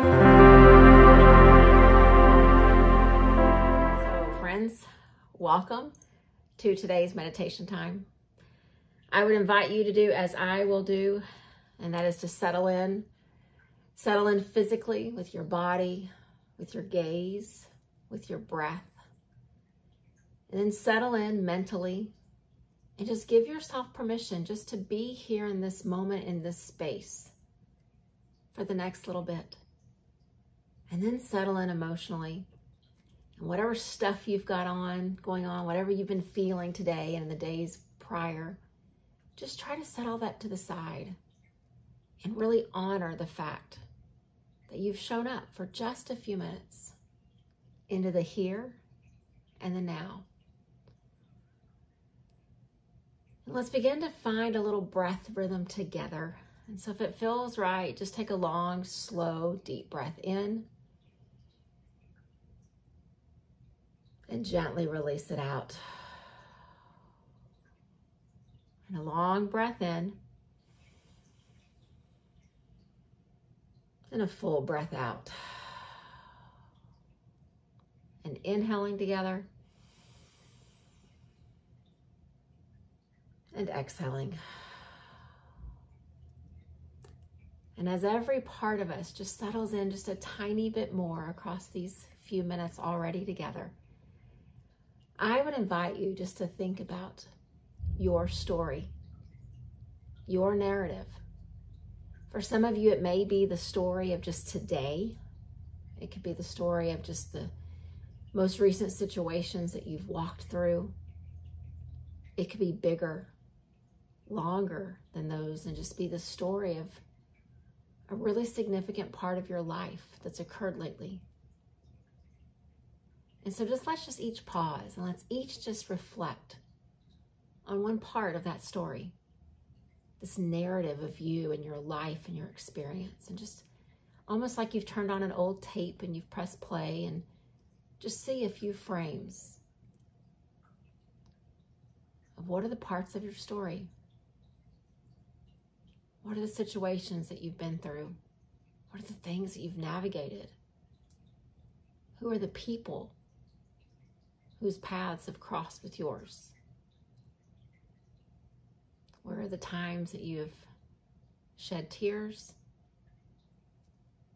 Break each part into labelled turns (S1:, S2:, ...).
S1: So friends, welcome to today's meditation time. I would invite you to do as I will do, and that is to settle in physically with your body, with your gaze, with your breath, and then settle in mentally and just give yourself permission just to be here in this moment, in this space for the next little bit. And then settle in emotionally. And whatever stuff you've got going on, whatever you've been feeling today and in the days prior, just try to set all that to the side and really honor the fact that you've shown up for just a few minutes into the here and the now. And let's begin to find a little breath rhythm together. And so if it feels right, just take a long, slow, deep breath in and gently release it out. And a long breath in and a full breath out. And inhaling together and exhaling. And as every part of us just settles in just a tiny bit more across these few minutes already together, I would invite you just to think about your story, your narrative. For some of you, it may be the story of just today. It could be the story of just the most recent situations that you've walked through. It could be bigger, longer than those, and just be the story of a really significant part of your life that's occurred lately. And so let's just each pause and let's each just reflect on one part of that story, this narrative of you and your life and your experience, and just almost like you've turned on an old tape and you've pressed play, and just see a few frames of what are the parts of your story. What are the situations that you've been through? What are the things that you've navigated? Who are the people whose paths have crossed with yours? Where are the times that you have shed tears?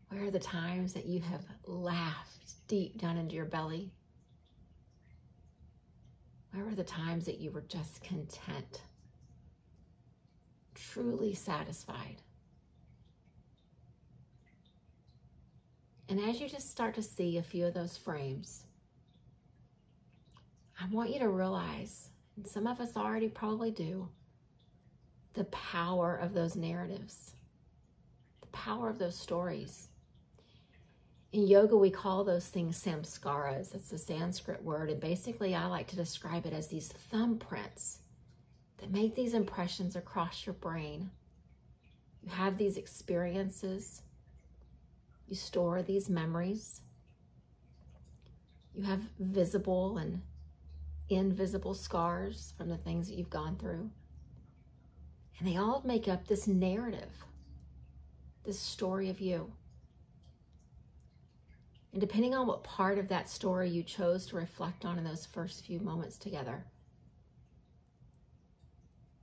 S1: Where are the times that you have laughed deep down into your belly? Where are the times that you were just content, truly satisfied? And as you just start to see a few of those frames, I want you to realize, and some of us already probably do, the power of those narratives, the power of those stories. In yoga, we call those things samskaras. That's a Sanskrit word. And basically, I like to describe it as these thumbprints that make these impressions across your brain. You have these experiences. You store these memories. You have visible and invisible scars from the things that you've gone through. And they all make up this narrative, this story of you. And depending on what part of that story you chose to reflect on in those first few moments together,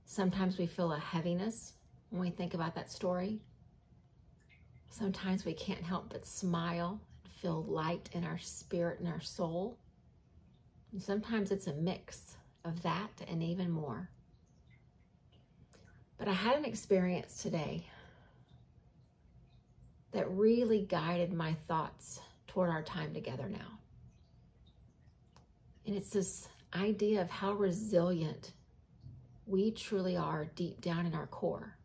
S1: sometimes we feel a heaviness when we think about that story. Sometimes we can't help but smile and feel light in our spirit and our soul. And sometimes it's a mix of that and even more. But I had an experience today that really guided my thoughts toward our time together now. And it's this idea of how resilient we truly are deep down in our core.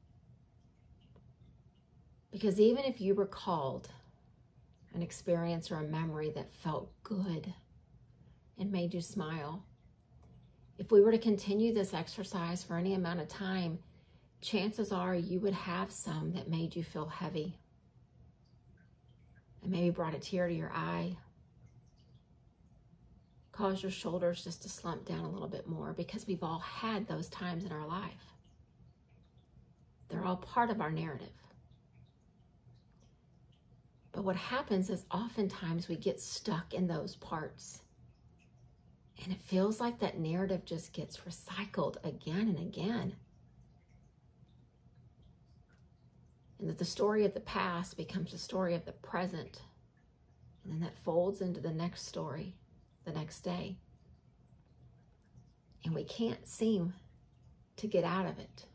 S1: Because even if you recalled an experience or a memory that felt good and made you smile, if we were to continue this exercise for any amount of time, chances are you would have some that made you feel heavy and maybe brought a tear to your eye, caused your shoulders just to slump down a little bit more, because we've all had those times in our life. They're all part of our narrative. But what happens is oftentimes we get stuck in those parts. And it feels like that narrative just gets recycled again and again. And that the story of the past becomes the story of the present. And then that folds into the next story, the next day. And we can't seem to get out of it.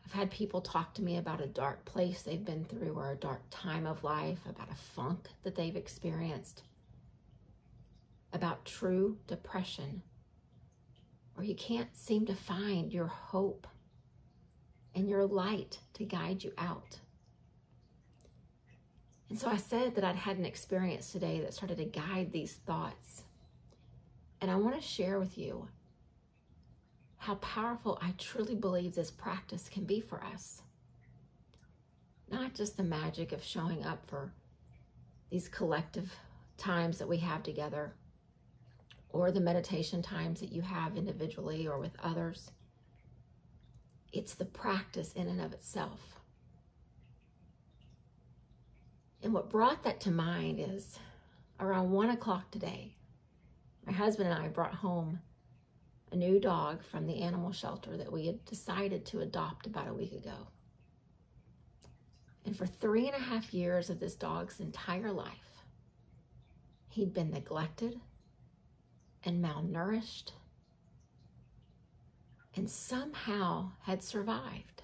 S1: I've had people talk to me about a dark place they've been through or a dark time of life, about a funk that they've experienced, about true depression, where you can't seem to find your hope and your light to guide you out. And so I said that I'd had an experience today that started to guide these thoughts. And I want to share with you how powerful I truly believe this practice can be for us. Not just the magic of showing up for these collective times that we have together, or the meditation times that you have individually or with others. It's the practice in and of itself. And what brought that to mind is around 1 o'clock today, my husband and I brought home a new dog from the animal shelter that we had decided to adopt about a week ago. And for 3.5 years of this dog's entire life, he'd been neglected and malnourished and somehow had survived.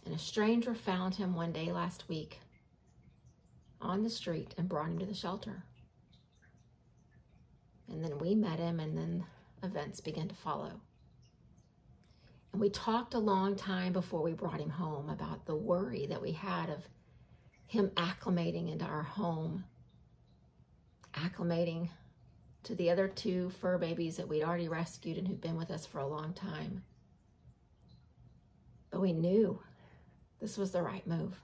S1: And a stranger found him one day last week on the street and brought him to the shelter. And then we met him, and then events began to follow. And we talked a long time before we brought him home about the worry that we had of him acclimating into our home, acclimating to the other 2 fur babies that we'd already rescued and who'd been with us for a long time. But we knew this was the right move.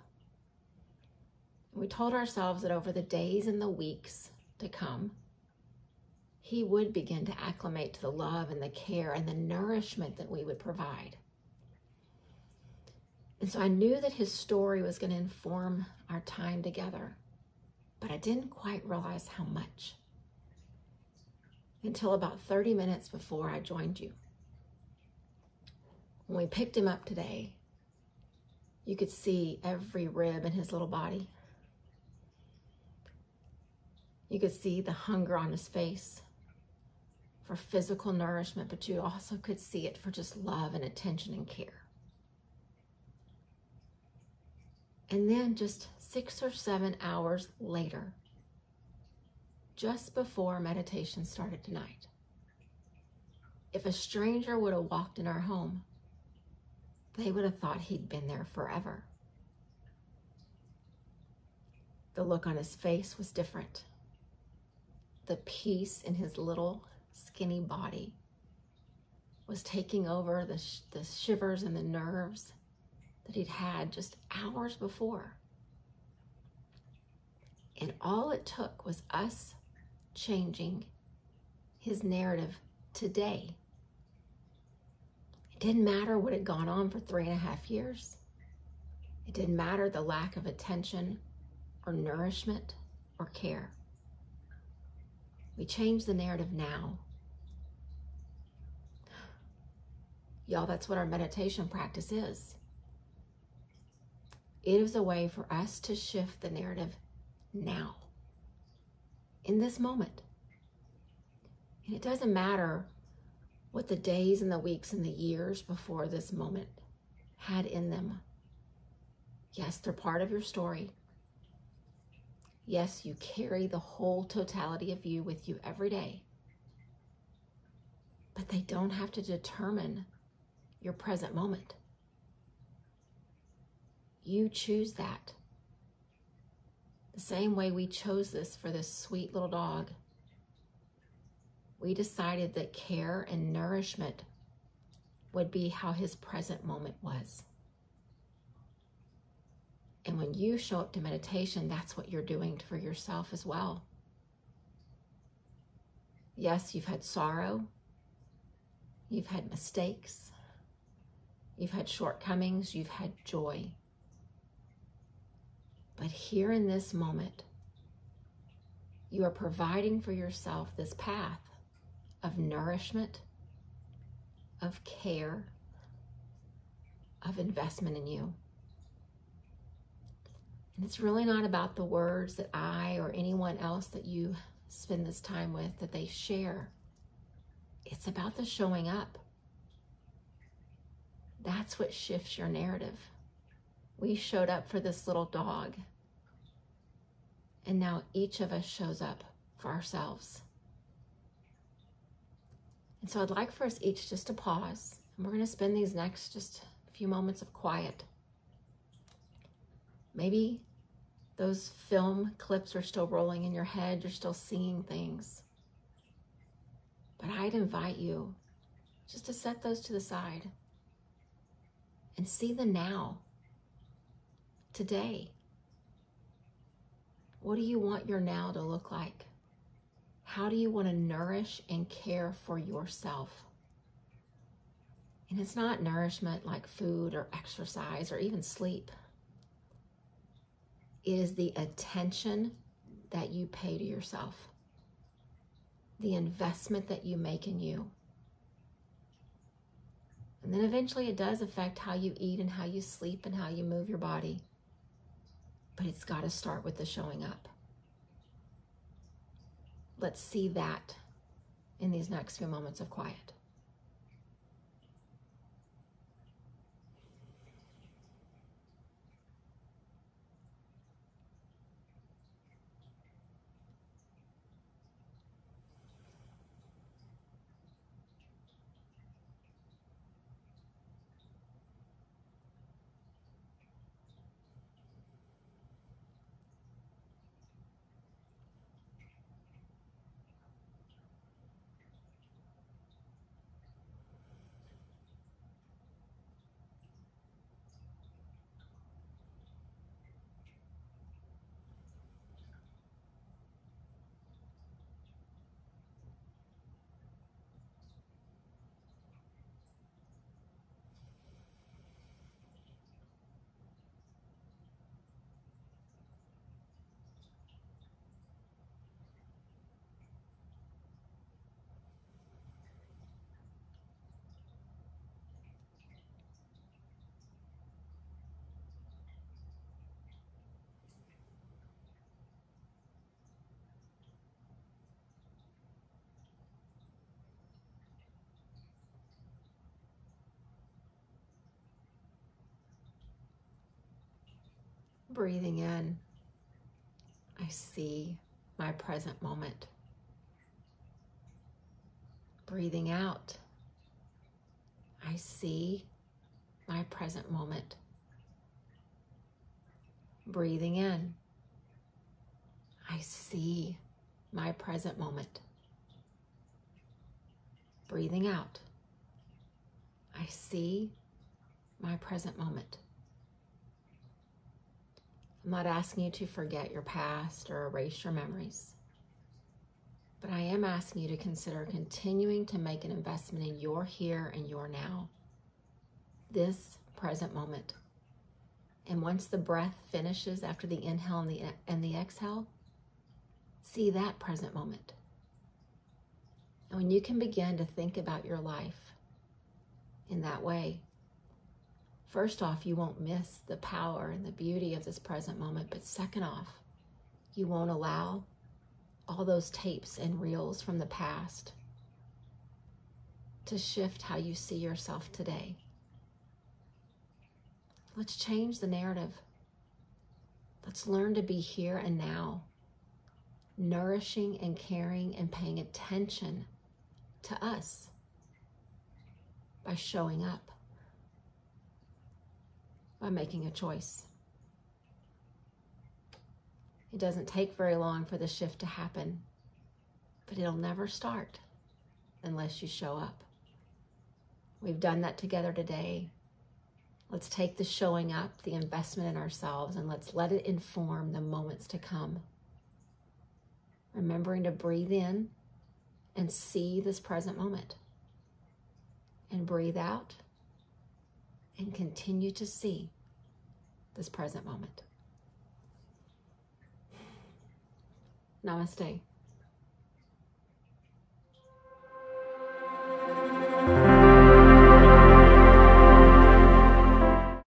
S1: And we told ourselves that over the days and the weeks to come, he would begin to acclimate to the love and the care and the nourishment that we would provide. And so I knew that his story was going to inform our time together, but I didn't quite realize how much until about 30 minutes before I joined you. When we picked him up today, you could see every rib in his little body. You could see the hunger on his face for physical nourishment, but you also could see it for just love and attention and care. And then just 6 or 7 hours later, just before meditation started tonight, if a stranger would have walked in our home, they would have thought he'd been there forever. The look on his face was different. The peace in his little skinny body was taking over the shivers and the nerves that he'd had just hours before. And all it took was us changing his narrative today. It didn't matter what had gone on for 3.5 years. It didn't matter the lack of attention or nourishment or care. We changed the narrative now. Y'all, that's what our meditation practice is. It is a way for us to shift the narrative now, in this moment. And it doesn't matter what the days and the weeks and the years before this moment had in them. Yes, they're part of your story. Yes, you carry the whole totality of you with you every day. But they don't have to determine your present moment. You choose that. The same way we chose this for this sweet little dog. We decided that care and nourishment would be how his present moment was. And when you show up to meditation, that's what you're doing for yourself as well. Yes, you've had sorrow. You've had mistakes. You've had shortcomings. You've had joy. But here in this moment, you are providing for yourself this path of nourishment, of care, of investment in you. And it's really not about the words that I or anyone else that you spend this time with, that they share. It's about the showing up. That's what shifts your narrative. We showed up for this little dog, and now each of us shows up for ourselves. And so I'd like for us each just to pause, and we're going to spend these next just a few moments of quiet. Maybe those film clips are still rolling in your head, you're still seeing things. But I'd invite you just to set those to the side and see the now, today. What do you want your now to look like? How do you want to nourish and care for yourself? And it's not nourishment like food or exercise or even sleep. It is the attention that you pay to yourself, the investment that you make in you. And then eventually it does affect how you eat and how you sleep and how you move your body. But it's got to start with the showing up. Let's see that in these next few moments of quiet. Breathing in, I see my present moment. Breathing out, I see my present moment. Breathing in, I see my present moment. Breathing out, I see my present moment. I'm not asking you to forget your past or erase your memories, but I am asking you to consider continuing to make an investment in your here and your now, this present moment. And once the breath finishes after the inhale and the exhale, see that present moment. And when you can begin to think about your life in that way, first off, you won't miss the power and the beauty of this present moment. But second off, you won't allow all those tapes and reels from the past to shift how you see yourself today. Let's change the narrative. Let's learn to be here and now, nourishing and caring and paying attention to us by showing up, by making a choice. It doesn't take very long for the shift to happen, but it'll never start unless you show up. We've done that together today. Let's take the showing up, the investment in ourselves, and let's let it inform the moments to come. Remembering to breathe in and see this present moment, and breathe out and continue to see this present moment. Namaste.